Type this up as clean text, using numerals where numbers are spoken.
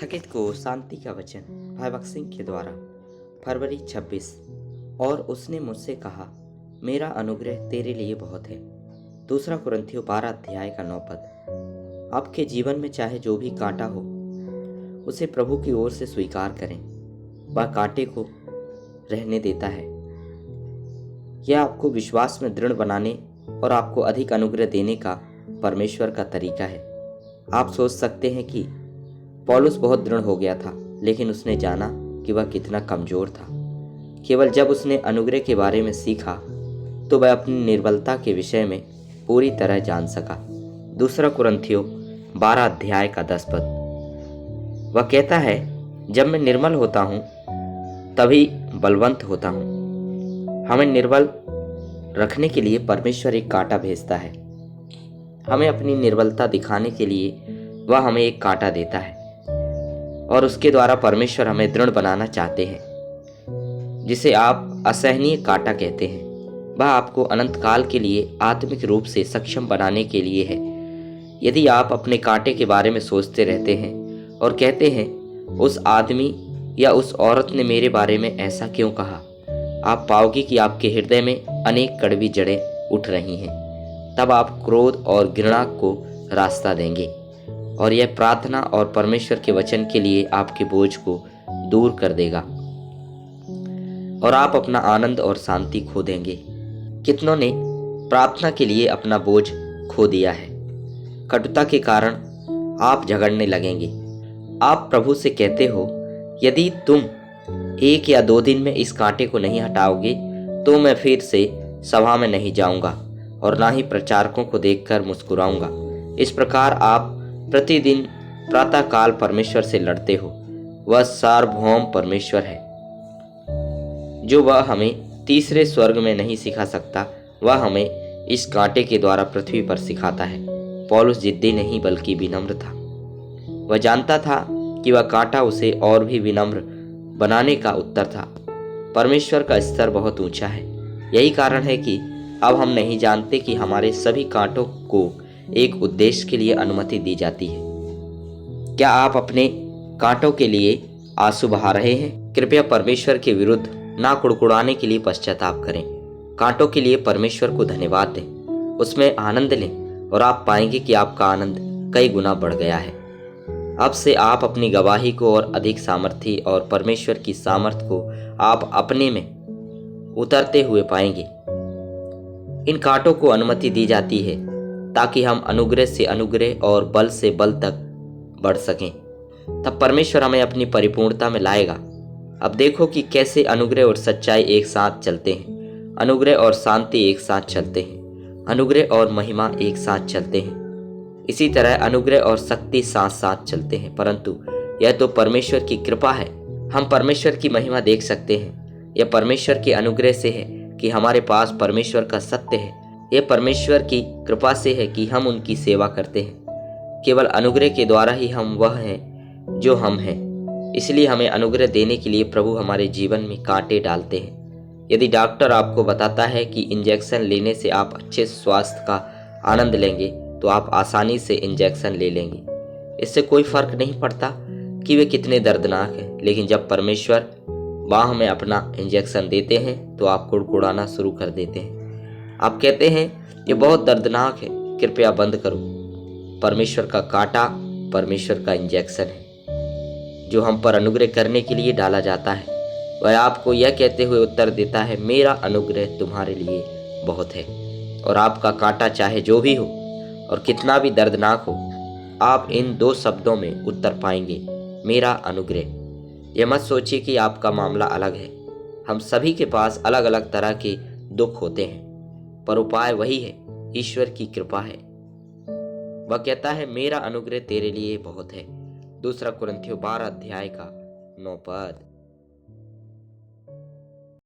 थकित को शांति का वचन भाई भगत सिंह के द्वारा फरवरी 26। और उसने मुझसे कहा, मेरा अनुग्रह तेरे लिए बहुत है। दूसरा कुरिन्थियों 12 अध्याय का 9 पद। आपके जीवन में चाहे जो भी कांटा हो, उसे प्रभु की ओर से स्वीकार करें। वह कांटे को रहने देता है। यह आपको विश्वास में दृढ़ बनाने और आपको अधिक अनुग्रह देने का परमेश्वर का तरीका है। आप सोच सकते हैं कि पौलुस बहुत दृढ़ हो गया था, लेकिन उसने जाना कि वह कितना कमजोर था। केवल जब उसने अनुग्रह के बारे में सीखा तो वह अपनी निर्बलता के विषय में पूरी तरह जान सका। दूसरा कुरिन्थियों 12 अध्याय का 10 पद। वह कहता है, जब मैं निर्मल होता हूँ तभी बलवंत होता हूँ। हमें निर्बल रखने के लिए परमेश्वर एक कांटा भेजता है। हमें अपनी निर्बलता दिखाने के लिए वह हमें एक कांटा देता है और उसके द्वारा परमेश्वर हमें दृढ़ बनाना चाहते हैं, जिसे आप असहनीय कांटा कहते हैं। वह आपको अनंत काल के लिए आत्मिक रूप से सक्षम बनाने के लिए है। यदि आप अपने कांटे के बारे में सोचते रहते हैं और कहते हैं, उस आदमी या उस औरत ने मेरे बारे में ऐसा क्यों कहा, आप पाओगे कि आपके हृदय में अनेक कड़वी जड़ें उठ रही हैं। तब आप क्रोध और घृणा को रास्ता देंगे और यह प्रार्थना और परमेश्वर के वचन के लिए आपके बोझ को दूर कर देगा और आप अपना आनंद और शांति खो देंगे। कितनों ने प्रार्थना के लिए अपना बोझ खो दिया है। कटुता के कारण आप झगड़ने लगेंगे। आप प्रभु से कहते हो, यदि तुम 1 या 2 दिन में इस कांटे को नहीं हटाओगे तो मैं फिर से सभा में नहीं जाऊंगा और ना ही प्रचारकों को देखकर मुस्कुराऊंगा। इस प्रकार आप प्रतिदिन प्रातःकाल परमेश्वर से लड़ते हो। वह सार्वभौम परमेश्वर है। जो वह हमें तीसरे स्वर्ग में नहीं सिखा सकता, वह हमें इस कांटे के द्वारा पृथ्वी पर सिखाता है। पौलुस जिद्दी नहीं बल्कि विनम्र था। वह जानता था कि वह कांटा उसे और भी विनम्र बनाने का उत्तर था। परमेश्वर का स्तर बहुत ऊंचा है। यही कारण है कि अब हम नहीं जानते कि हमारे सभी कांटों को एक उद्देश्य के लिए अनुमति दी जाती है। क्या आप अपने कांटों के लिए आंसू बहा रहे हैं? कृपया परमेश्वर के विरुद्ध ना कुड़कुड़ाने के लिए पश्चाताप करें। कांटों के लिए परमेश्वर को धन्यवाद दें, उसमें आनंद लें और आप पाएंगे कि आपका आनंद कई गुना बढ़ गया है। अब से आप अपनी गवाही को और अधिक सामर्थी और परमेश्वर की सामर्थ को आप अपने में उतरते हुए पाएंगे। इन कांटों को अनुमति दी जाती है ताकि हम अनुग्रह से अनुग्रह और बल से बल तक बढ़ सकें। तब परमेश्वर हमें अपनी परिपूर्णता में लाएगा। अब देखो कि कैसे अनुग्रह और सच्चाई एक साथ चलते हैं, अनुग्रह और शांति एक साथ चलते हैं, अनुग्रह और महिमा एक साथ चलते हैं। इसी तरह अनुग्रह और शक्ति साथ साथ चलते हैं। परंतु यह तो परमेश्वर की कृपा है। हम परमेश्वर की महिमा देख सकते हैं। यह परमेश्वर के अनुग्रह से है कि हमारे पास परमेश्वर का सत्य है। यह परमेश्वर की कृपा से है कि हम उनकी सेवा करते हैं। केवल अनुग्रह के द्वारा ही हम वह हैं जो हम हैं। इसलिए हमें अनुग्रह देने के लिए प्रभु हमारे जीवन में कांटे डालते हैं। यदि डॉक्टर आपको बताता है कि इंजेक्शन लेने से आप अच्छे स्वास्थ्य का आनंद लेंगे, तो आप आसानी से इंजेक्शन ले लेंगे। इससे कोई फर्क नहीं पड़ता कि वे कितने दर्दनाक हैं। लेकिन जब परमेश्वर बाह में अपना इंजेक्शन देते हैं तो आप कुड़कुड़ाना शुरू कर देते हैं। आप कहते हैं, ये बहुत दर्दनाक है, कृपया बंद करो। परमेश्वर का कांटा परमेश्वर का इंजेक्शन है जो हम पर अनुग्रह करने के लिए डाला जाता है। वह आपको यह कहते हुए उत्तर देता है, मेरा अनुग्रह तुम्हारे लिए बहुत है। और आपका कांटा चाहे जो भी हो और कितना भी दर्दनाक हो, आप इन 2 शब्दों में उत्तर पाएंगे, मेरा अनुग्रह। यह मत सोचिए कि आपका मामला अलग है। हम सभी के पास अलग अलग तरह के दुख होते हैं, पर उपाय वही है, ईश्वर की कृपा है। वह कहता है, मेरा अनुग्रह तेरे लिए बहुत है। दूसरा कुरिन्थियों 12 अध्याय का 9 पद।